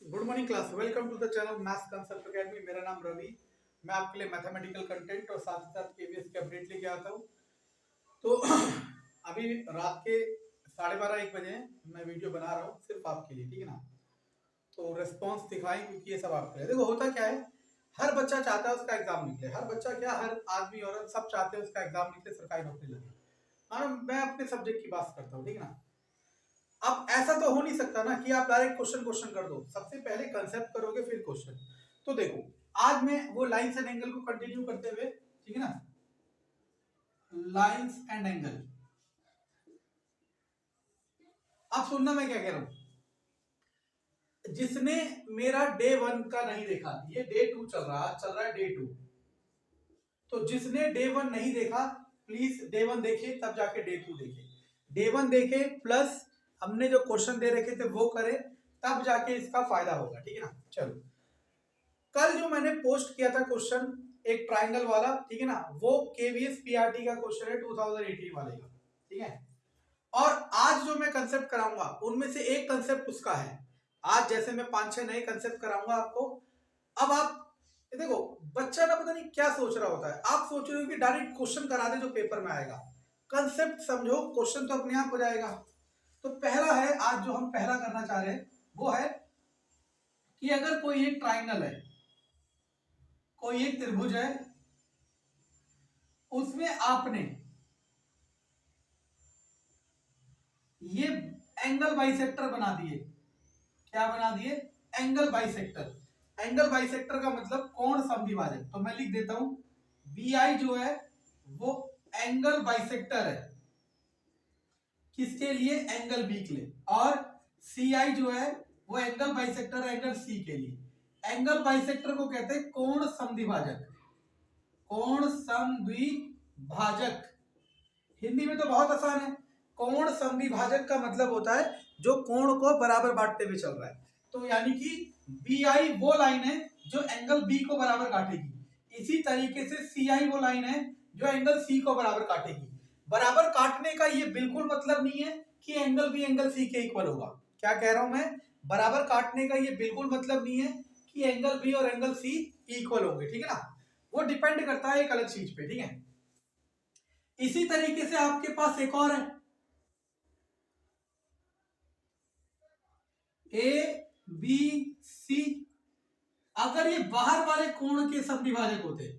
Good morning class, welcome to the channel maths concept academy. मेरा नाम रवि। मैं आपके लिए मैथमेटिकल कंटेंट और साथ ही साथ केवीएस के अपडेट लेके आता हूँ। तो अभी रात के 12:30-1 बजे मैं वीडियो बना रहा हूँ सिर्फ आपके लिए, ठीक है ना। तो रिस्पॉन्स दिखाएं क्योंकि ये सब आपके लिए। देखो होता क्या है, हर बच्चा चाहता है उसका एग्जाम निकले। हर बच्चा क्या, हर आदमी औरत सब चाहते हैं उसका एग्जाम निकले, सरकारी नौकरी लगे। मानो मैं अपने सब्जेक्ट की बात करता हूँ, ठीक है ना। अब ऐसा तो हो नहीं सकता ना कि आप डायरेक्ट क्वेश्चन क्वेश्चन कर दो। सबसे पहले कंसेप्ट करोगे फिर क्वेश्चन। तो देखो आज मैं वो लाइंस एंड एंगल को कंटिन्यू करते हुए, ठीक है ना, लाइंस एंड एंगल। अब सुनना मैं क्या कह रहा हूं। जिसने मेरा डे 1 का नहीं देखा, ये डे 2 चल रहा है डे 2। तो जिसने डे 1 नहीं देखा प्लीज डे 1 देखे, तब जाके डे 2 देखे। डे 1 देखे प्लस हमने जो क्वेश्चन दे रखे थे वो करे, तब जाके इसका फायदा होगा, ठीक है ना। चलो, कल जो मैंने पोस्ट किया था क्वेश्चन एक ट्राइंगल वाला, ठीक है ना, वो केवीएस पीआरटी का क्वेश्चन है 2018 वाले का, ठीक है। और आज जो मैं कंसेप्ट कराऊंगा उनमें से एक कंसेप्ट उसका है। आज जैसे मैं 5-6 नए कंसेप्ट कराऊंगा आपको। अब आप देखो, बच्चा ना पता नहीं क्या सोच रहा होता है। आप सोच रहे हो कि डायरेक्ट क्वेश्चन करा दे जो पेपर में आएगा। कंसेप्ट समझो, क्वेश्चन तो अपने आप हो जाएगा। तो पहला है, आज जो हम पहला करना चाह रहे हैं वो है कि अगर कोई एक ट्राइंगल है, कोई एक त्रिभुज है, उसमें आपने ये एंगल बाइसेक्टर बना दिए। क्या बना दिए? Angle bisector. एंगल बाइसेक्टर का मतलब कोण समद्विभाजक। तो मैं लिख देता हूं, बी आई जो है वो एंगल बाइसेक्टर है। किसके लिए? एंगल बी के लिए। और सी आई जो है वो एंगल बाइसेक्टर है एंगल सी के लिए। एंगल बाइसेक्टर को कहते हैं कोण समद्विभाजक। कोण समद्विभाजक हिंदी में तो बहुत आसान है। कोण समद्विभाजक का मतलब होता है जो कोण को बराबर बांटते हुए चल रहा है। तो यानी कि बी आई वो लाइन है जो एंगल बी को बराबर काटेगी। इसी तरीके से सी आई वो लाइन है जो एंगल सी को बराबर काटेगी। बराबर काटने का ये बिल्कुल मतलब नहीं है कि एंगल बी एंगल सी के इक्वल होगा। क्या कह रहा हूं मैं? बराबर काटने का ये बिल्कुल मतलब नहीं है कि एंगल बी और एंगल सी इक्वल होंगे, ठीक है ना। वो डिपेंड करता है एक अलग चीज पे, ठीक है। इसी तरीके से आपके पास एक और है, ए बी सी। अगर ये बाहर वाले कोण के समद्विभाजक होते,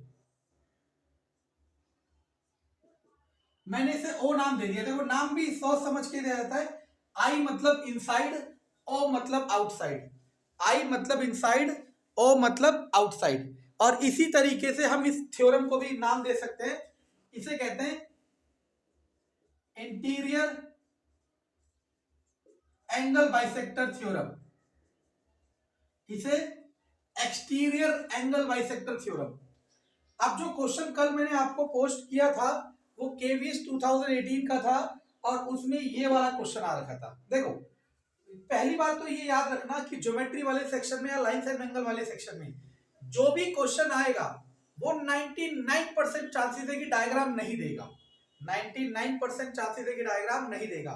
मैंने इसे ओ नाम दे दिया। देखो नाम भी सोच समझ के दिया जाता है। आई मतलब इनसाइड, ओ मतलब आउटसाइड। आई मतलब इनसाइड, ओ मतलब आउटसाइड। और इसी तरीके से हम इस थ्योरम को भी नाम दे सकते हैं। इसे कहते हैं इंटीरियर एंगल बाइसेक्टर थ्योरम। इसे एक्सटीरियर एंगल बाइसेक्टर थ्योरम। अब जो क्वेश्चन कल मैंने आपको पोस्ट किया था वो केवीएस 2018 का था और उसमें ये वाला क्वेश्चन आ रखा था। देखो, पहली बात तो ये याद रखना कि ज्योमेट्री वाले सेक्शन में या लाइन एंड एंगल वाले सेक्शन में जो भी क्वेश्चन आएगा वो 99% चांसेस है कि डायग्राम नहीं देगा। 99% चांसेस है कि डायग्राम नहीं देगा,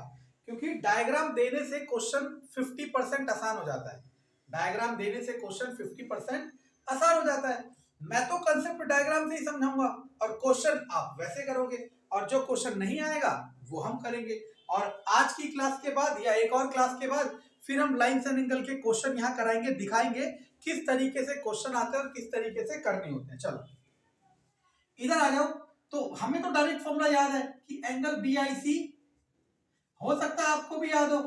क्योंकि डायग्राम देने से क्वेश्चन 50% आसान हो जाता है। डायग्राम देने से क्वेश्चन 50% आसान हो जाता है। मैं तो कंसेप्ट डायग्राम से ही समझाऊंगा और क्वेश्चन आप वैसे करोगे, और जो क्वेश्चन नहीं आएगा वो हम करेंगे। और आज की क्लास के बाद या एक और क्लास के बाद फिर हम लाइंस एंड एंगल के क्वेश्चन यहाँ कराएंगे, दिखाएंगे किस तरीके से क्वेश्चन आते हैं और किस तरीके से करने होते हैं। चलो इधर आ जाओ। तो हमें तो डायरेक्ट फॉर्मूला याद है कि एंगल बी आई सी, हो सकता है आपको भी याद हो,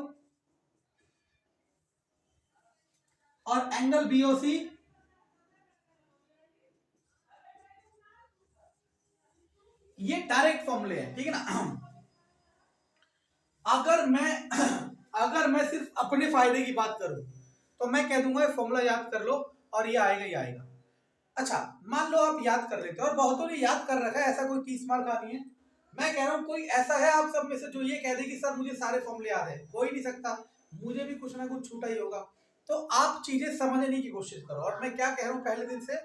और एंगल बी ओ सी, ये डायरेक्ट फॉर्मूले हैं, ठीक है ना। अगर मैं सिर्फ अपने फायदे की बात करूं तो मैं कह दूंगा फॉर्मूला याद कर लो और ये आएगा, ये आएगा। अच्छा मान लो आप याद कर लेते हो, और बहुतों ने याद कर रखा है, ऐसा कोई 30 मार्क का नहीं है। मैं कह रहा हूं कोई ऐसा है आप सब में से जो ये कह दे कि सर मुझे सारे फॉर्मूले याद है? हो ही नहीं सकता, मुझे भी कुछ ना कुछ छूटा ही होगा। तो आप चीजें समझने की कोशिश करो। और मैं क्या कह रहा हूं पहले दिन से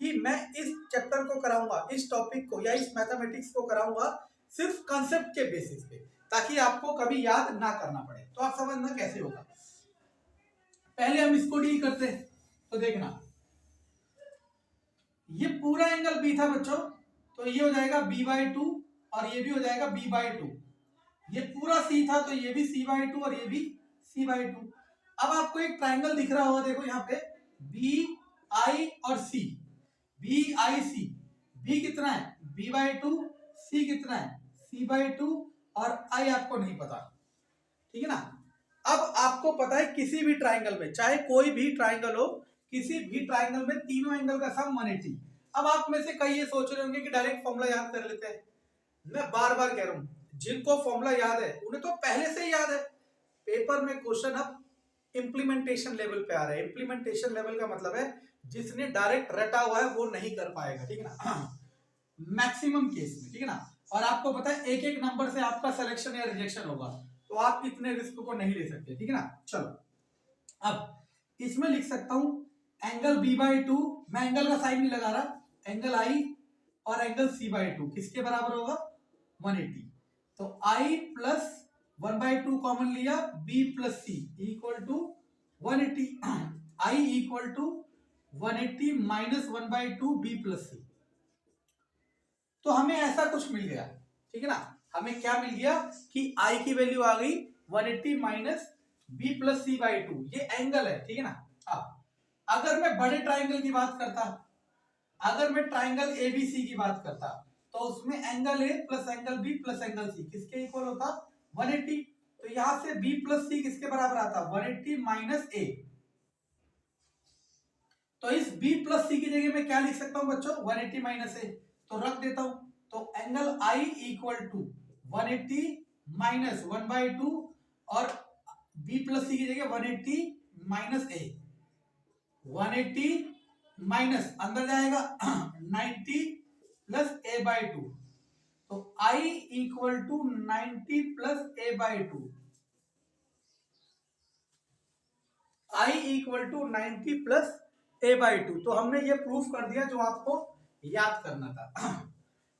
कि मैं इस चैप्टर को कराऊंगा, इस टॉपिक को या इस मैथमेटिक्स को कराऊंगा सिर्फ कंसेप्ट के बेसिस पे, ताकि आपको कभी याद ना करना पड़े। तो आप समझना कैसे होगा। पहले हम इसको डील करते हैं। तो देखना, ये पूरा एंगल बी था बच्चों, तो ये हो जाएगा b/2 और ये भी हो जाएगा b/2। ये पूरा सी था तो ये भी c/2 और ये भी c/2। अब आपको एक ट्राइंगल दिख रहा होगा, देखो यहाँ पे BI और C, BIC। B कितना है b/2, C कितना है c/2 और I आपको नहीं पता, ठीक है ना। अब आपको पता है किसी भी ट्राइंगल में, चाहे कोई भी ट्राइंगल हो, किसी भी ट्राइंगल में तीनों एंगल का सम 180। अब आप में से कई ये सोच रहे होंगे कि डायरेक्ट फॉर्मूला याद कर लेते हैं। मैं बार बार कह रहा हूं, जिनको फॉर्मूला याद है उन्हें तो पहले से ही याद है। पेपर में क्वेश्चन अब इंप्लीमेंटेशन लेवल पे आ रहा है। इंप्लीमेंटेशन लेवल का मतलब है जिसने डायरेक्ट रटा हुआ है वो नहीं कर पाएगा, ठीक है ना, मैक्सिमम केस में, ठीक है ना। और आपको पता है एक एक नंबर से आपका सिलेक्शन या रिजेक्शन होगा, तो आप इतने रिस्क को नहीं ले सकते, ठीक है ना। चलो अब इसमें लिख सकता हूं एंगल b/2, मैं एंगल का साइन नहीं लगा रहा, एंगल I और एंगल c/2 किसके बराबर होगा 180। तो I प्लस 1/2 कॉमन लिया, b plus c equal to 180। I equal to 180 minus 1/2 b plus c। तो हमें ऐसा कुछ मिल गया, ठीक है ना। हमें क्या मिल गया कि I की वैल्यू आ गई 180 माइनस b प्लस c/2, ये एंगल है, ठीक है ना। अब अगर मैं बड़े ट्राइंगल की बात करता, अगर मैं ट्राइंगल ABC की बात करता, तो उसमें angle A plus angle B plus angle C किसके इक्वल होता 180। तो यहां से B प्लस C किसके बराबर आता 180 माइनस A। तो इस B प्लस C की जगह मैं क्या लिख सकता हूं बच्चों 180 माइनस A, तो रख देता हूं। तो angle I equal to 180 minus 1/2 और B प्लस C की जगह 180 माइनस A। 180 माइनस अंदर जाएगा 90 प्लस A/2। तो I equal to 90 plus A/2। I equal to 90 plus A/2। तो हमने ये प्रूफ कर दिया जो आपको याद करना था।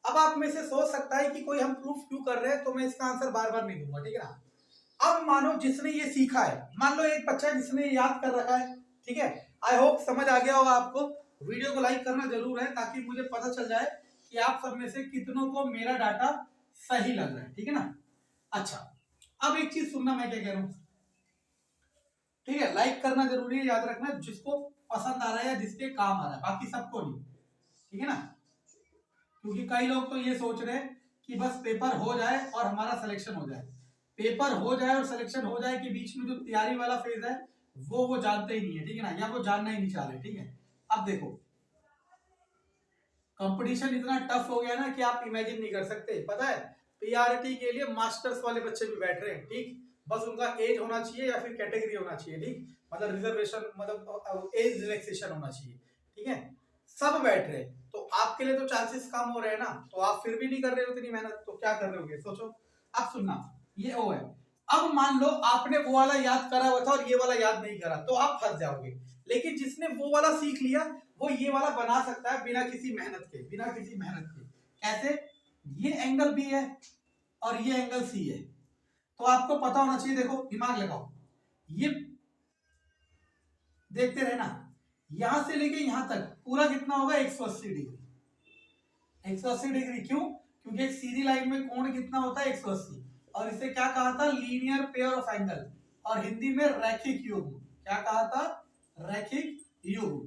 अब आप में से सोच सकता है कि कोई हम प्रूफ क्यों कर रहे हैं, तो मैं इसका आंसर बार बार नहीं दूंगा, ठीक है ना। अब मानो जिसने ये सीखा है, मान लो एक बच्चा जिसने याद कर रखा है, ठीक है, आई होप समझ आ गया होगा आपको। वीडियो को लाइक करना जरूर है ताकि मुझे पता चल जाए कि आप सब में से कितनों को मेरा डाटा सही लग रहा है, ठीक है ना। अच्छा, अब एक चीज सुनना मैं क्या कह रहा हूं, ठीक है, लाइक करना जरूरी है, याद रखना, जिसको पसंद आ रहा है या जिसके काम आ रहा है, बाकी सबको नहीं, ठीक है ना। क्योंकि कई लोग तो ये सोच रहे हैं कि बस पेपर हो जाए और हमारा सिलेक्शन हो जाए। पेपर हो जाए और सिलेक्शन हो जाए के बीच में जो तैयारी वाला फेज है वो जानते ही नहीं है, ठीक है ना, या वो जानना ही नहीं चाह रहे, ठीक है। अब देखो कंपटीशन इतना टफ हो गया ना कि आप इमेजिन नहीं कर सकते। पता है पीआरटी के लिए मास्टर्स वाले बच्चे भी बैठ रहे हैं, ठीक, बस उनका एज होना चाहिए या फिर कैटेगरी होना चाहिए, ठीक, मतलब रिजर्वेशन, मतलब एज रिलैक्सेशन होना चाहिए, ठीक है, सब बैठ रहे हैं। तो आपके लिए तो चांसेस कम हो रहे हैं ना, तो आप फिर भी नहीं कर रहे हो इतनी मेहनत, तो क्या कर रहे होगे सोचो। अब सुनना, ये ओ है। अब मान लो आपने वो वाला याद करा हुआ था और ये वाला याद नहीं करा, तो आप फंस जाओगे। लेकिन जिसने वो वाला सीख लिया वो ये वाला बना सकता है बिना किसी मेहनत के, बिना किसी मेहनत के। कैसे, ये एंगल बी है और ये एंगल सी है, तो आपको पता होना चाहिए, देखो दिमाग लगाओ, ये देखते रहना, यहां से लेके यहां तक पूरा कितना होगा 180 डिग्री। 180 डिग्री क्यों, क्योंकि एक सीधी लाइन में कोण कितना होता है 180, और इसे क्या कहा था लीनियर पेयर ऑफ एंगल, और हिंदी में रैखिक युग्म। क्या कहा था, रैखिक युग्म,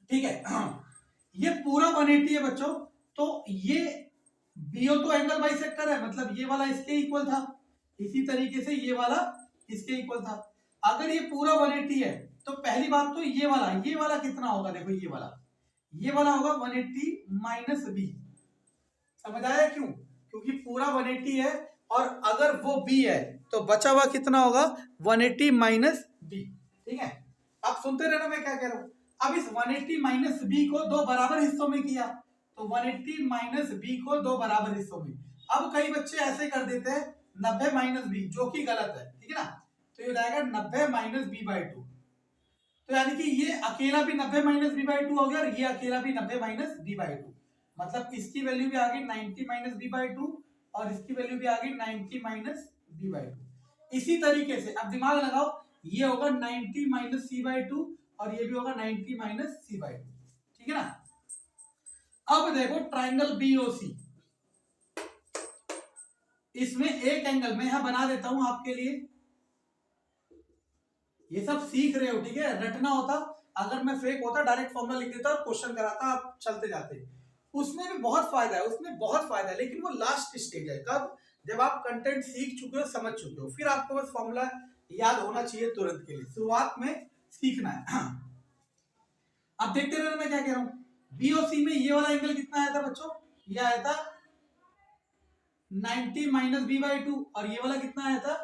ठीक है। ये पूरा 180 है बच्चों, तो ये बीओ तो एंगल बाइसेक्टर है, मतलब ये वाला इसके इक्वल था, इसी तरीके से ये वाला इसके इक्वल था। अगर ये पूरा 180 है तो पहली बात तो ये वाला कितना होगा, देखो ये वाला होगा 180 माइनस बी। समझ आया क्यों, क्योंकि पूरा 180 है और अगर वो बी है तो बचा हुआ कितना होगा 180 माइनस बी, ठीक है। अब सुनते रहना मैं क्या कह रहा हूं। अब इस 180 माइनस बी को दो बराबर हिस्सों में किया, तो 180 माइनस बी को दो बराबर हिस्सों में। अब कई बच्चे ऐसे कर देते हैं 90 माइनस बी, जो कि गलत है, ठीक है ना। तो ये हो जाएगा 90 माइनस b/2। तो यानी कि ये अकेला भी 90 माइनस b/2 हो गया और ये अकेला भी 90 माइनस b/2, मतलब इसकी वैल्यू भी आ गई 90 माइनस b/2 और इसकी वैल्यू भी आ गई 90 माइनस b/2। इसी तरीके से अब दिमाग लगाओ, ये होगा 90 माइनस सी बाई टू और ये भी होगा 90 माइनस सी बाई टू, ठीक है ना। अब देखो ट्राइंगल बीओसी, इसमें एक एंगल मैं यहां बना देता हूं आपके लिए, ये सब सीख रहे हो, ठीक है। रटना होता, अगर मैं फेक होता डायरेक्ट फॉर्मूला लिख देता और क्वेश्चन कराता, आप चलते जाते। उसमें भी बहुत फायदा है, उसमें बहुत फायदा है, लेकिन वो लास्ट स्टेज है। कब? जब आप कंटेंट सीख चुके हो, समझ चुके हो, फिर आपको बस फॉर्मूला याद होना चाहिए तुरंत के लिए। शुरुआत में सीखना है। अब देखते रहो मैं क्या कह रहा हूं। बीओसी में ये वाला एंगल कितना आया था बच्चों? ये आया था 90 माइनस बी बाई टू, और ये वाला कितना आया था?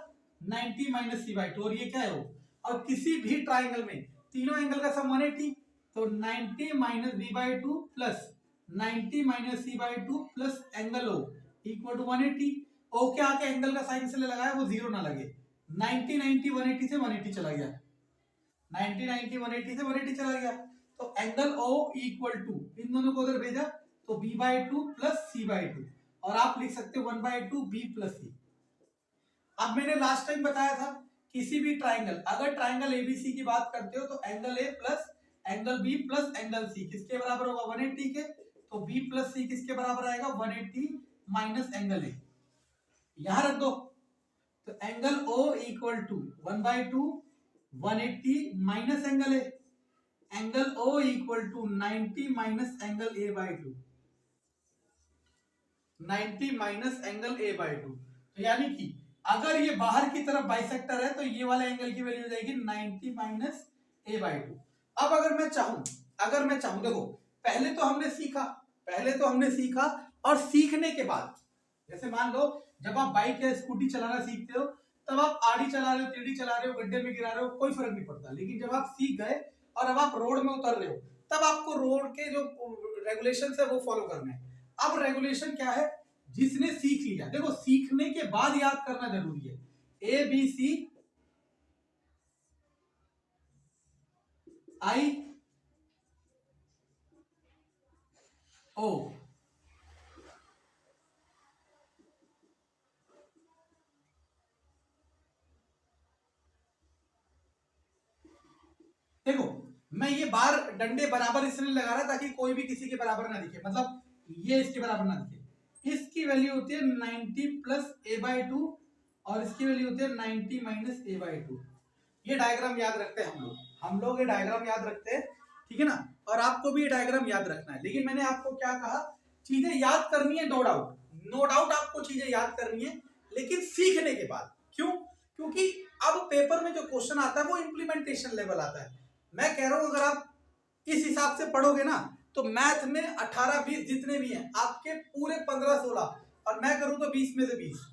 90 माइनस सी बाई टू। और ये क्या है वो? और किसी भी ट्राइंगल में तीनों एंगल का सम 180, तो 90 minus B by two plus 90 minus C by two plus angle O equal to 180। O के आके एंगल का साइन इसलिए लगाया वो जीरो ना लगे। 90 90 180 से 180 चला गया, 90 90 180 से 180 चला गया, तो एंगल ओ इक्वल टू, इन दोनों को उधर भेजा तो B by two plus C by two, और आप लिख सकते हो 1 by two B plus C. अब मैंने लास्ट टाइम बताया था किसी भी ट्राइंगल, अगर ट्राइंगल एबीसी की बात करते हो तो angle A plus angle B plus angle C किसके बराबर होगा? 180 के। तो बी प्लस सी किसके बराबर आएगा? 180 माइनस एंगल ए, यहां रख दो। तो angle O equal to 1 by two 180 minus angle A, angle O equal to 90 minus angle A by two, 90 minus angle A by two. तो यानी कि अगर ये बाहर की तरफ बाइसेक्टर है तो ये वाले एंगल की वैल्यू हो जाएगी 90 माइनस ए बाई टू। अब अगर मैं चाहूं देखो, पहले तो हमने सीखा और सीखने के बाद, जैसे मान लो जब आप बाइक या स्कूटी चलाना सीखते हो, तब आप आड़ी चला रहे हो, टेढ़ी चला रहे हो, गड्ढे में गिरा रहे हो, कोई फर्क नहीं पड़ता। लेकिन जब आप सीख गए और अब आप रोड में उतर रहे हो, तब आपको रोड के जो रेगुलेशन है वो फॉलो करने हैं। अब रेगुलेशन क्या है? जिसने सीख लिया, देखो सीखने के बाद याद करना जरूरी है। ए बी सी आई ओ, देखो मैं ये बार डंडे बराबर इसलिए लगा रहा ताकि कोई भी किसी के बराबर ना दिखे, मतलब ये इसके बराबर ना दिखे। इसकी वैल्यू होती है 90 प्लस ए बाई टू और इसकी वैल्यू होती है 90 माइनस ए बाई टू। ये डायग्राम याद रखते हैं हम लोग ये डायग्राम याद रखते हैं, ठीक है ना। और आपको भी ये डायग्राम याद रखना है। लेकिन मैंने आपको क्या कहा, चीजें याद करनी है, नो डाउट आपको चीजें याद करनी है, लेकिन सीखने के बाद। क्यों? क्योंकि अब पेपर में जो क्वेश्चन आता है वो इंप्लीमेंटेशन लेवल आता है। मैं कह रहा हूं अगर आप इस हिसाब से पढ़ोगे ना, तो मैथ में 18-20 जितने भी हैं आपके पूरे 15-16, और मैं करूं तो 20 में से 20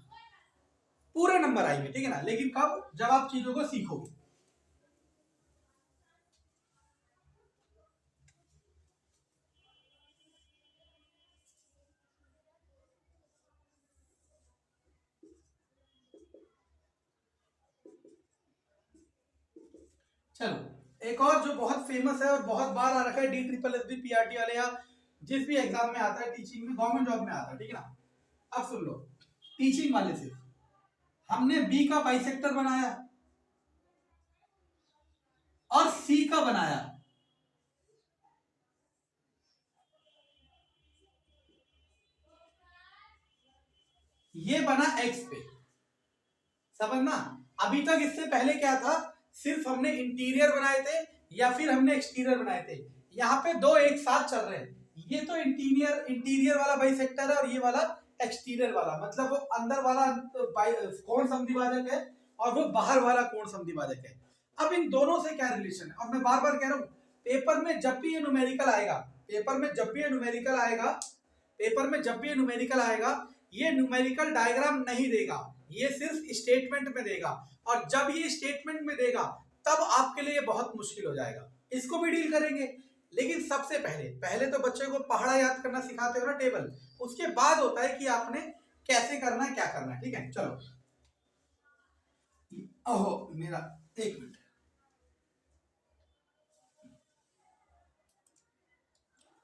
पूरे नंबर आएंगे, ठीक है ना। लेकिन कब? जब आप चीजों को सीखोगे। चलो एक और जो बहुत फेमस है और बहुत बार आ रखा है, D triple S B PRT वाले या जिस भी एग्जाम में आता है, टीचिंग में, गवर्नमेंट जॉब में आता है, ठीक है ना। अब सुन लो, टीचिंग वाले से हमने बी का बाइसेक्टर बनाया और सी का बनाया, ये बना एक्स पे, समझना। अभी तक इससे पहले क्या था, सिर्फ हमने इंटीरियर बनाए थे या फिर हमने एक्सटीरियर बनाए थे। यहाँ पे दो एक साथ चल रहे हैं। ये तो इंटीरियर वाला बाइसेक्टर है और ये वाला एक्सटीरियर वाला, मतलब वो अंदर वाला कोण समद्विभाजक है और वो बाहर वाला कोण समद्विभाजक है। अब इन दोनों से क्या रिलेशन है? और मैं बार बार कह रहा हूं, पेपर में जब भी ये न्यूमेरिकल आएगा, ये न्यूमेरिकल डायग्राम नहीं देगा, ये सिर्फ स्टेटमेंट में देगा। और जब ये स्टेटमेंट में देगा तब आपके लिए बहुत मुश्किल हो जाएगा। इसको भी डील करेंगे, लेकिन सबसे पहले तो बच्चे को पहाड़ा याद करना सिखाते हो ना, टेबल। उसके बाद होता है कि आपने कैसे करना है, क्या करना है, ठीक है। चलो, ओहो मेरा एक मिनट,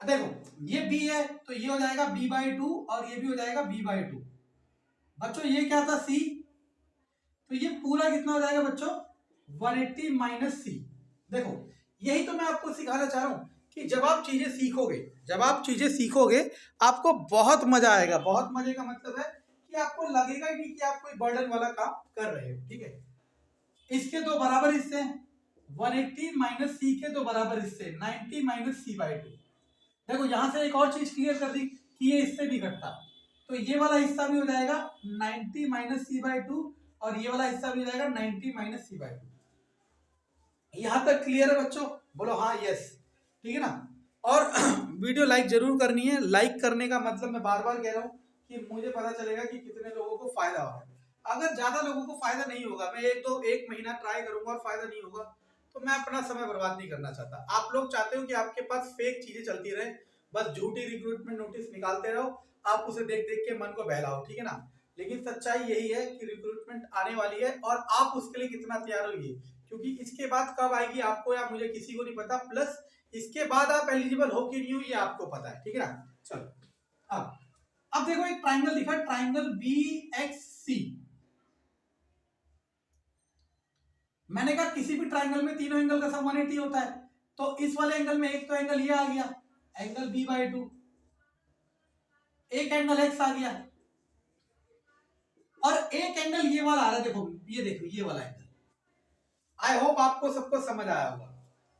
देखो ये b है तो ये हो जाएगा b बाई टू और ये भी हो जाएगा b बाई टू। बच्चों ये क्या था c, तो ये पूरा कितना हो जाएगा बच्चों? 180 माइनस सी। देखो यही तो मैं आपको सिखाना चाह रहा हूं कि जब आप चीजें सीखोगे आपको बहुत मजा आएगा। बहुत मजे का मतलब है कि आपको लगेगा ही नहीं कि आप कोई बर्डन वाला काम कर रहे हो। ठीक है, इसके दो बराबर हिस्से हैं, 180 माइनस सी के दो बराबर हिस्से 90 माइनस सी बाई 2। देखो यहां से एक और चीज क्लियर कर दी कि ये इससे भी घटता, तो ये वाला हिस्सा भी हो जाएगा 90 माइनस सी बाई 2 और ये वाला हिस्सा भी हो जाएगा 90 माइनस सी बाई 2। यहां तक क्लियर है बच्चों? बोलो हाँ यस। ठीक है ना। और वीडियो लाइक जरूर करनी है। लाइक करने का मतलब मैं बार बार कह रहा हूं कि मुझे पता चलेगा कि कितने लोगों को फायदा हो रहा है। अगर ज्यादा लोगों को फायदा नहीं होगा, मैं एक महीना ट्राई करूंगा और फायदा नहीं होगा तो मैं अपना समय बर्बाद नहीं करना चाहता। आप लोग चाहते हो कि आपके पास फेक चीजें चलती रहे, बस झूठी रिक्रूटमेंट नोटिस निकालते रहो, आप उसे देख देख के मन को बहलाओ। ठीक है ना। लेकिन सच्चाई यही है कि रिक्रूटमेंट आने वाली है और आप उसके लिए कितना तैयार होइए, क्योंकि इसके बाद कब आएगी आपको या मुझे किसी को नहीं पता, प्लस इसके बाद आप एलिजिबल हो कि नहीं हो ये आपको पता है। ठीक है ना। चलो अब देखो एक ट्राइंगल दिखा, ट्राइंगल बी एक्स सी। मैंने कहा किसी भी ट्राइंगल में तीनों एंगल का सम 180 होता है, तो इस वाले एंगल में एक तो एंगल ये आ गया, एंगल बी बाई 2, एक एंगल एक्स आ गया और एक एंगल ये वाला आ रहा है। देखो ये वाला एंगल। आई होप आपको सबको समझ आया होगा।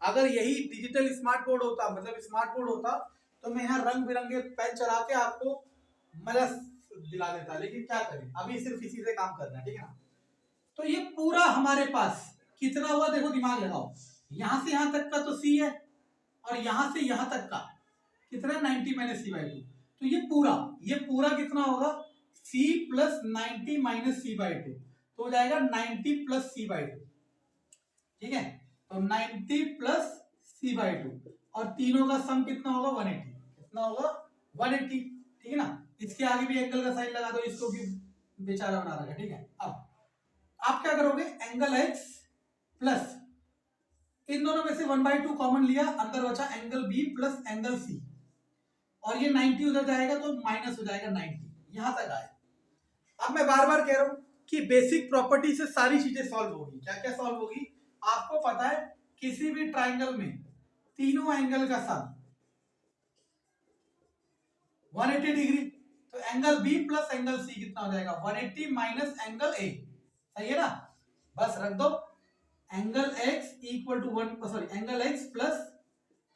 अगर यही डिजिटल स्मार्ट बोर्ड होता, मतलब स्मार्ट बोर्ड होता, तो मैं यहाँ रंग बिरंगे पेन चला के आपको मजा दिला देता, लेकिन क्या करें, अभी सिर्फ इसी से काम करना है। ठीक है ना। तो ये पूरा हमारे पास कितना हुआ, देखो दिमाग लगाओ, यहां से यहां तक का तो सी है और यहां से यहां तक का कितना 90 माइनस सी बाई 2। तो ये पूरा कितना होगा, C plus 90 minus C by 2, तो हो जाएगा 90 प्लस सी बाई 2। ठीक है, तो 90 प्लस सी बाई 2 और तीनों का सम कितना होगा 180। कितना होगा 180। ठीक है ना। इसके आगे भी एंगल का साइन लगा दो, इसको भी बेचारा बना रखा। ठीक है, अब आप क्या करोगे, एंगल एक्स प्लस इन दोनों में से 1/2 कॉमन लिया, अंदर बचा angle B plus angle C और ये 90 उधर जाएगा तो माइनस हो जाएगा 90, यहां तक आए। अब मैं बार बार कह रहा हूं कि बेसिक प्रॉपर्टी से सारी चीजें सॉल्व होगी। क्या क्या सॉल्व होगी, आपको पता है किसी भी ट्राइंगल में तीनों एंगल का सम 180 डिग्री, तो angle B plus angle C कितना हो जाएगा 180 माइनस एंगल ए। सही है ना। बस रख दो angle X equal to angle X plus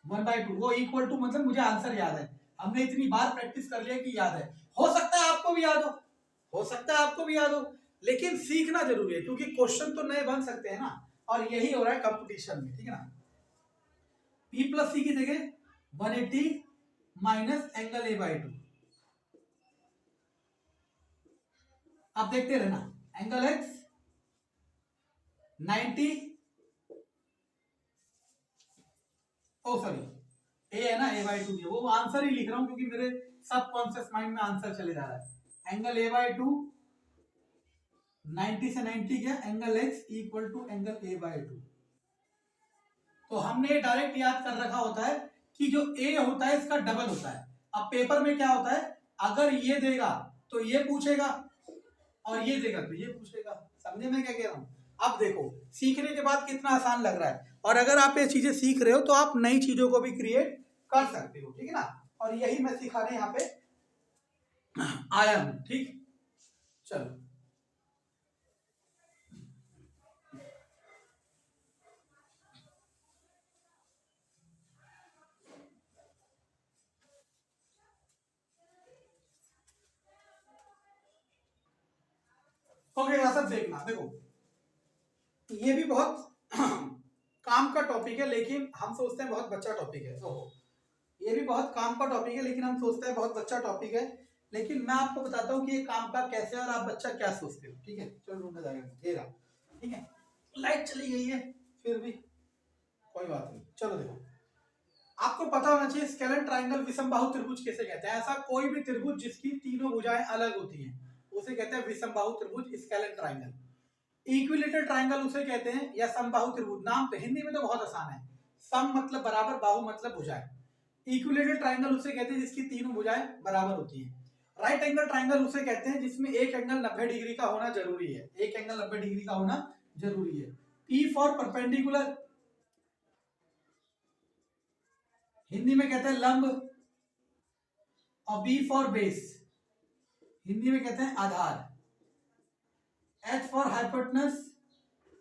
1/2, वो इक्वल टू मतलब मुझे आंसर याद है, हमने इतनी बार प्रैक्टिस कर लिया कि याद है। हो सकता है आपको भी याद हो सकता है आपको भी याद हो, लेकिन सीखना जरूरी है क्योंकि क्वेश्चन तो नए बन सकते हैं ना, और यही हो रहा है कंपटीशन में। ठीक है ना। P प्लस सी की जगह 180 माइनस एंगल ए बाई 2। आप देखते रहना, एंगल एक्स 90, ओ सॉरी ए है ना, ए बाई 2, वो आंसर ही लिख रहा हूं क्योंकि मेरे सबकॉन्शियस माइंड में आंसर चले जा रहा है। एंगल ए बाई 2 90 से 90 गया, angle X equal to angle A by 2। तो हमने डायरेक्ट याद कर रखा होता है कि जो ए होता है इसका डबल होता है। अब पेपर में क्या होता है, अगर ये देगा तो ये पूछेगा और ये देगा तो ये पूछेगा। समझे मैं क्या कह रहा हूं। अब देखो सीखने के बाद कितना आसान लग रहा है, और अगर आप ये चीजें सीख रहे हो तो आप नई चीजों को भी क्रिएट कर सकते हो। ठीक है ना। और यही मैं सिखाने यहाँ पे आया हूं। ठीक, चलो ओके यहाँ सब देखना। देखो ये भी बहुत काम का टॉपिक है, लेकिन हम सोचते हैं बहुत बच्चा टॉपिक है। तो ये भी बहुत काम का टॉपिक है, लेकिन हम सोचते हैं बहुत बच्चा टॉपिक है, लेकिन मैं आपको बताता हूँ कि ये काम का कैसे है और आप बच्चा क्या सोचते हो। ठीक है, चलो ढूंढा जाएगा। ठीक है, लाइट चली गई है फिर भी कोई बात नहीं। चलो देखो, आपको पता होना चाहिए स्केलेन ट्राइंगल विषमबाहु त्रिभुज कैसे कहते हैं। ऐसा कोई भी त्रिभुज जिसकी तीनों भुजाएं अलग होती हैं उसे कहते हैं विषमबाहु त्रिभुज, स्केलेन ट्राइंगल। इक्विलेटरल ट्राइंगल उसे कहते हैं, या समबाहु त्रिभुज। नाम तो हिंदी में तो बहुत आसान है, सम मतलब बराबर, बाहु मतलब भुजाएं। इक्विलेटरल ट्राइंगल उसे कहते हैं जिसकी तीनों भुजाएं बराबर होती हैं। राइट एंगल ट्राइंगल उसे कहते हैं जिसमें एक एंगल 90 डिग्री का होना जरूरी है, एक एंगल 90 डिग्री का होना जरूरी है। P फॉर परपेंडिकुलर, हिंदी में कहते हैं लंब, और B फॉर बेस, हिंदी में कहते हैं आधार, H फॉर हाइपोटेनस,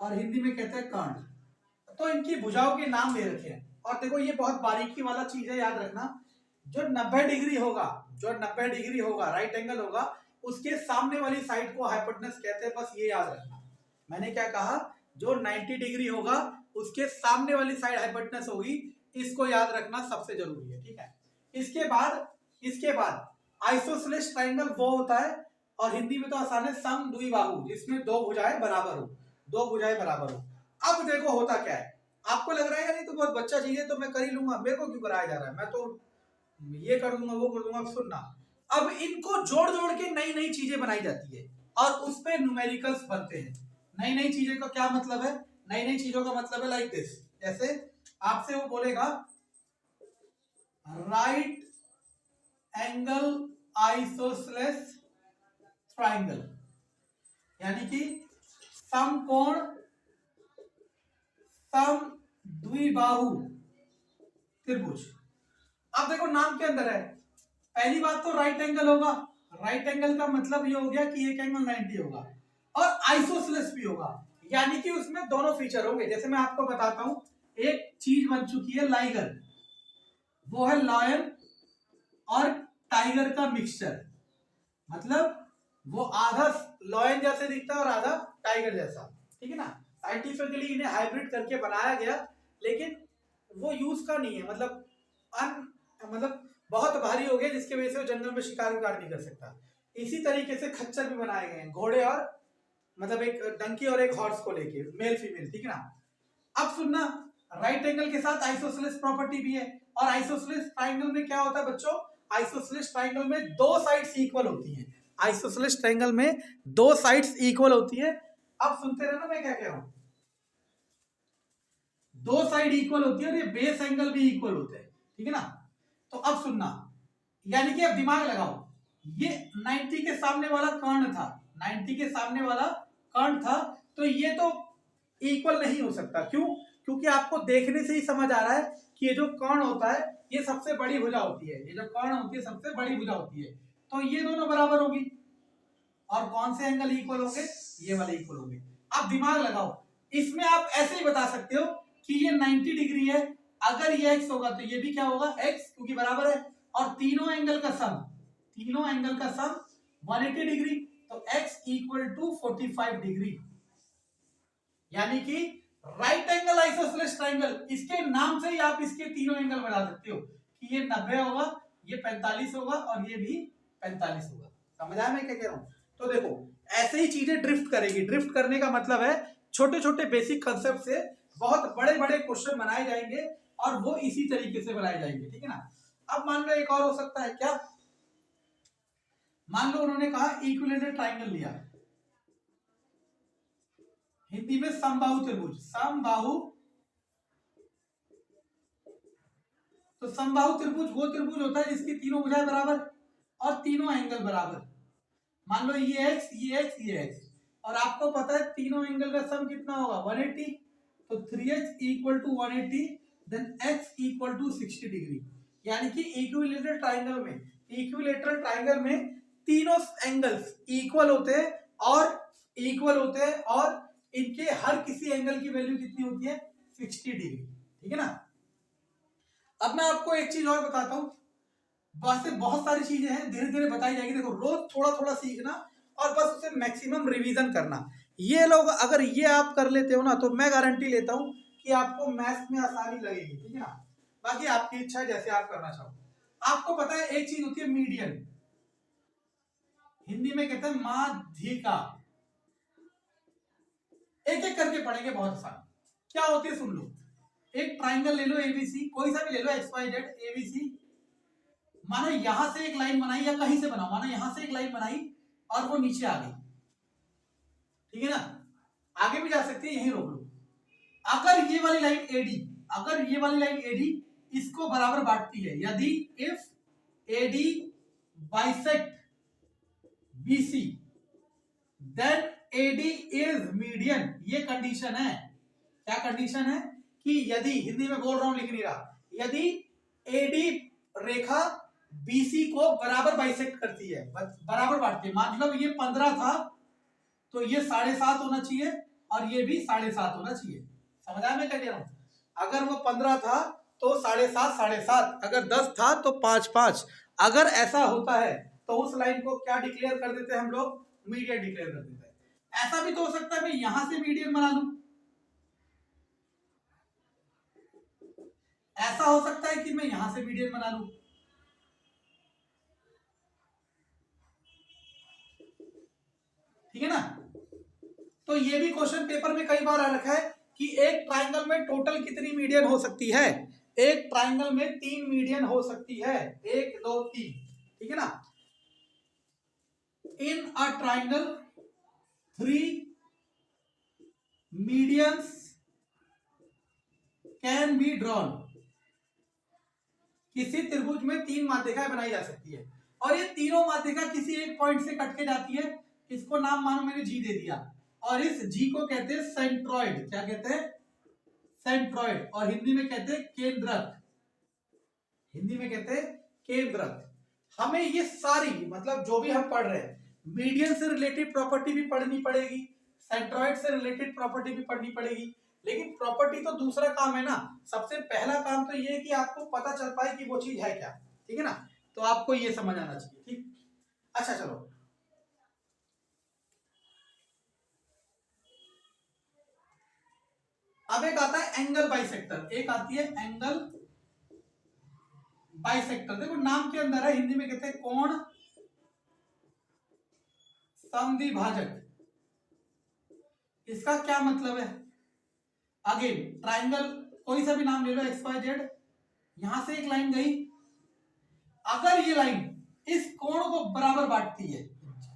और हिंदी में कहते हैं कर्ण। तो इनकी भुजाओं के नाम दे रखे हैं। और देखो ये बहुत बारीकी वाला चीज है, याद रखना, जो 90 डिग्री होगा, जो 90 डिग्री होगा, राइट एंगल होगा, उसके सामने वाली साइड को हाइपोटेनस कहते हैं। बस ये याद रखना। मैंने क्या कहा, जो 90 डिग्री होगा उसके सामने वाली साइड हाइपोटेनस होगी, इसको याद रखना सबसे जरूरी है, ठीक है। इसके बाद आइसोसेलेस ट्रायंगल वो होता है, और हिंदी में तो आसान है, समद्विबाहु, जिसमें दो भुजाएं बराबर हो, दो भुजाएं बराबर हो। अब देखो होता क्या है, आपको लग रहा है नहीं तो बहुत बच्चा चीज है तो मैं कर ही लूंगा, मेरे को क्यों कराया जा रहा है, मैं तो ये कर दूंगा वो कर दूंगा। सुनना, अब इनको जोड़ जोड़ के नई नई चीजें बनाई जाती है और उस पे न्यूमेरिकल्स बनते हैं। नई नई चीजें का क्या मतलब है, नई नई चीजों का मतलब है लाइक दिस, जैसे आपसे वो बोलेगा राइट एंगल आइसोसेलेस ट्राइंगल, यानी कि समकोण समद्विबाहु त्रिभुज। अब देखो नाम के अंदर है, पहली बात तो राइट एंगल होगा, राइट एंगल का मतलब ये हो गया कि एक एंगल 90 होगा, और आइसोसेलेस भी होगा, यानी कि उसमें दोनों फीचर होंगे। जैसे मैं आपको बताता हूं, एक चीज बन चुकी है लाइगर, वो है लायन और टाइगर का मिक्सचर, मतलब वो आधा लायन जैसे दिखता है और आधा टाइगर जैसा, ठीक है ना। साइंटिफिकली इन्हें हाइब्रिड करके बनाया गया, लेकिन वो यूज का नहीं है, मतलब बहुत भारी हो गया, जिसकी वजह से वो जंगल में शिकार विकार नहीं कर सकता। इसी तरीके से खच्चर भी बनाए गए हैं, घोड़े और मतलब एक डंकी और एक हॉर्स को लेके, मेल फीमेल, ठीक है ना। अब सुनना, राइट एंगल के साथ आइसोसेलेस प्रॉपर्टी भी है, और आइसोसेलेस ट्रायंगल में क्या होता है बच्चों, आइसोसेलेस ट्रायंगल में दो साइड्स इक्वल होती हैं, आइसोसेलेस ट्रायंगल में दो साइड्स इक्वल होती है। अब सुनते रहना मैं क्या कह रहा हूं, दो साइड इक्वल होती है और ये बेस एंगल भी इक्वल होते हैं, ठीक है ना। तो अब सुनना, यानी कि अब दिमाग लगाओ, ये 90 के सामने वाला कर्ण था, 90 के सामने वाला कर्ण था, तो ये तो इक्वल नहीं हो सकता। क्यों? क्योंकि आपको देखने से ही समझ आ रहा है कि ये जो कर्ण होता है ये सबसे बड़ी भुजा होती है, ये जो कर्ण होती है सबसे बड़ी भुजा होती है, तो ये दोनों बराबर होगी। और कौन से एंगल इक्वल होंगे, ये वाले इक्वल होंगे। अब दिमाग लगाओ, इसमें आप ऐसे ही बता सकते हो कि ये 90 डिग्री है, अगर ये x होगा तो ये भी क्या होगा x, क्योंकि बराबर है, और तीनों एंगल का सम, तीनों एंगल का सम 180 डिग्री, तो x इक्वल टू 45 डिग्री, यानी कि राइट एंगल आइसोसेलेस ट्रायंगल, इसके नाम से ही आप इसके तीनों एंगल बना सकते हो कि ये 90 होगा, ये 45 होगा और ये भी 45 होगा। समझ आया मैं क्या कह रहा हूं। तो देखो ऐसे ही चीजें ड्रिफ्ट करेगी, ड्रिफ्ट करने का मतलब है छोटे छोटे बेसिक कंसेप्ट से बहुत बड़े बड़े क्वेश्चन बनाए जाएंगे, और वो इसी तरीके से बनाए जाएंगे, ठीक है ना। अब मान लो एक और हो सकता है, क्या, मान लो उन्होंने कहा इक्विलेटरल ट्रायंगल लिया, हिंदी में समबाहु त्रिभुज, समबाहु, तो समबाहु त्रिभुज वो त्रिभुज होता है जिसकी तीनों भुजाएं बराबर और तीनों एंगल बराबर। मान लो ये x, ये x, ये x, और आपको पता है तीनों एंगल का सम कितना होगा 180, तो 3x equal to 180, then x equal to 60 degree, यानी कि इक्विलेटरल ट्रायंगल में, इक्विलेटरल ट्रायंगल में तीनों एंगल्स इक्वल होते हैं, और इक्वल होते हैं, और इनके हर किसी एंगल की वैल्यू कितनी होती है 60 डिग्री, ठीक है ना। अब मैं आपको एक चीज और बताता हूं, वैसे बहुत सारी चीजें हैं, धीरे धीरे बताई जाएगी। देखो रोज थोड़ा थोड़ा सीखना और बस उसे मैक्सिमम रिवीजन करना। ये लोग अगर ये आप कर लेते हो ना, तो मैं गारंटी लेता हूं कि आपको मैथ्स में आसानी लगेगी, ठीक है ना। बाकी आपकी इच्छा है, जैसे आप करना चाहो। आपको पता है एक चीज होती है मीडियन, हिंदी में कहते हैं माध्यिका, एक एक करके पढ़ेंगे, बहुत आसान। क्या होती है सुन लो, एक ट्राइंगल ले लो एबीसी, कोई सा भी ले लो, XYZ एबीसी, मानो यहां से एक लाइन बनाई या कहीं से बनाओ, मानो यहां से एक लाइन बनाई और वो नीचे आ गई, ठीक है ना, आगे भी जा सकती है, यहीं रोक लो। अगर ये वाली लाइन एडी, अगर ये वाली लाइन एडी इसको बराबर बांटती है, यदि if AD bisect BC then AD is median, ये कंडीशन है, क्या कंडीशन है कि यदि, हिंदी में बोल रहा हूं लिख नहीं रहा, यदि एडी रेखा बीसी को बराबर बाइसेक्ट करती है, बराबर बांटती है, मतलब ये 15 था तो ये 7.5 होना चाहिए और ये भी 7.5 होना चाहिए। समझ आया मैं क्या कह रहा हूं? अगर वो 15 था तो 7.5 7.5, अगर 10 था तो 5 5। अगर ऐसा होता है तो उस लाइन को क्या डिक्लेयर कर देते हैं हम लोग? मीडियन डिक्लेयर कर देते हैं। ऐसा भी तो हो सकता है मैं यहां से मीडियन बना लूं, ऐसा हो सकता है कि मैं यहां से मीडियन बना लूं, ठीक है ना? तो ये भी क्वेश्चन पेपर में कई बार आ रखा है कि एक ट्राइंगल में टोटल कितनी मीडियन हो सकती है? एक ट्राइंगल में 3 मीडियन हो सकती है, 1 2 3, ठीक है ना? In a triangle 3 medians can be drawn. किसी त्रिभुज में 3 माध्यिकाएं बनाई जा सकती है और ये तीनों माध्यिका किसी एक पॉइंट से कट के जाती है। इसको नाम मानो मैंने जी दे दिया और इस जी को कहते हैं सेंट्रॉइड। क्या कहते हैं? सेंट्रॉइड। और हिंदी में कहते हैं केंद्रक, हिंदी में कहते हैं केंद्रक। हमें ये सारी, मतलब जो भी हम पढ़ रहे हैं, मीडियन से रिलेटेड प्रॉपर्टी भी पढ़नी पड़ेगी, सेंट्रॉइड से रिलेटेड प्रॉपर्टी भी पढ़नी पड़ेगी, लेकिन प्रॉपर्टी तो दूसरा काम है ना। सबसे पहला काम तो ये है कि आपको पता चल पाए कि वो चीज है क्या, ठीक है ना? तो आपको ये समझ आना चाहिए, ठीक। अच्छा चलो, अब एक आता है एंगल बाइसेक्टर, एक आती है एंगल बाइसेक्टर। देखो नाम के अंदर है, हिंदी में कहते हैं कोण समद्विभाजक। इसका क्या मतलब है? अगेन ट्राइंगल कोई सा भी नाम ले लो, एक्स वाई जेड, यहां से एक लाइन गई, अगर ये लाइन इस कोण को बराबर बांटती है,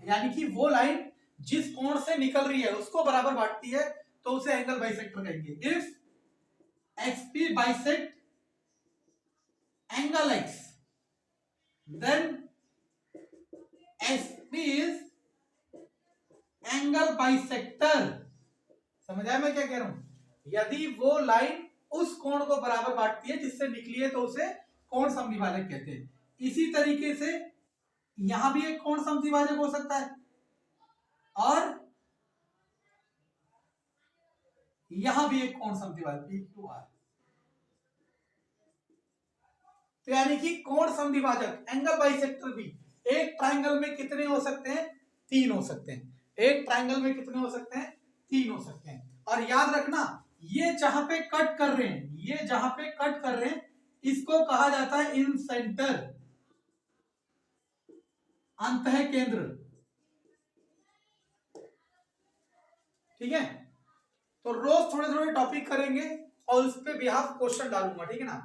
यानी कि वो लाइन जिस कोण से निकल रही है उसको बराबर बांटती है, तो उसे एंगल बाइसेक्टर कहेंगे। If XP bisect angle X then SP is angle bisector. समझ आया मैं क्या कह रहा हूं? यदि वो लाइन उस कोण को बराबर बांटती है जिससे निकली है तो उसे कोण समद्विभाजक कहते हैं। इसी तरीके से यहां भी एक कोण समद्विभाजक हो सकता है और यहां भी एक कोण समद्विभाजक PQR। तो यानी कि कोण समद्विभाजक एंगल बाइसेक्टर भी एक ट्राइंगल में कितने हो सकते हैं? 3 हो सकते हैं। एक ट्राइंगल में कितने हो सकते हैं? 3 हो सकते हैं। और याद रखना, ये जहां पे कट कर रहे हैं, ये जहां पे कट कर रहे हैं, इसको कहा जाता है इन सेंटर, अंतः केंद्र, ठीक है? तो रोज थोड़े थोड़े टॉपिक करेंगे और उस पर बिहाफ क्वेश्चन डालूंगा, ठीक है ना?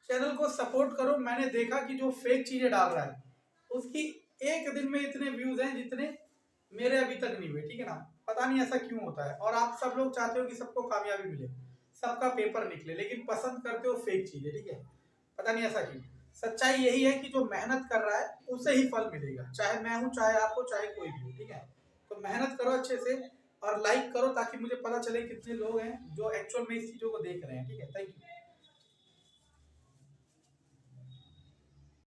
चैनल को सपोर्ट करो। मैंने देखा कि जो फेक चीजें डाल रहा है उसकी एक दिन में इतने व्यूज हैं जितने मेरे अभी तक नहीं हुए, ठीक है ना? पता नहीं ऐसा क्यों होता है। और आप सब लोग चाहते हो कि सबको कामयाबी मिले, सबका पेपर निकले, लेकिन पसंद करते हो फेक चीजें, ठीक है? पता नहीं ऐसा क्यों। सच्चाई यही है कि जो मेहनत कर रहा है उसे ही फल मिलेगा, चाहे मैं हूं, चाहे आप हो, चाहे कोई भी हो, ठीक है? तो मेहनत करो अच्छे से और लाइक करो ताकि मुझे पता चले कितने लोग हैं जो एक्चुअल में इस चीजों को देख रहे हैं, ठीक है? Thank you.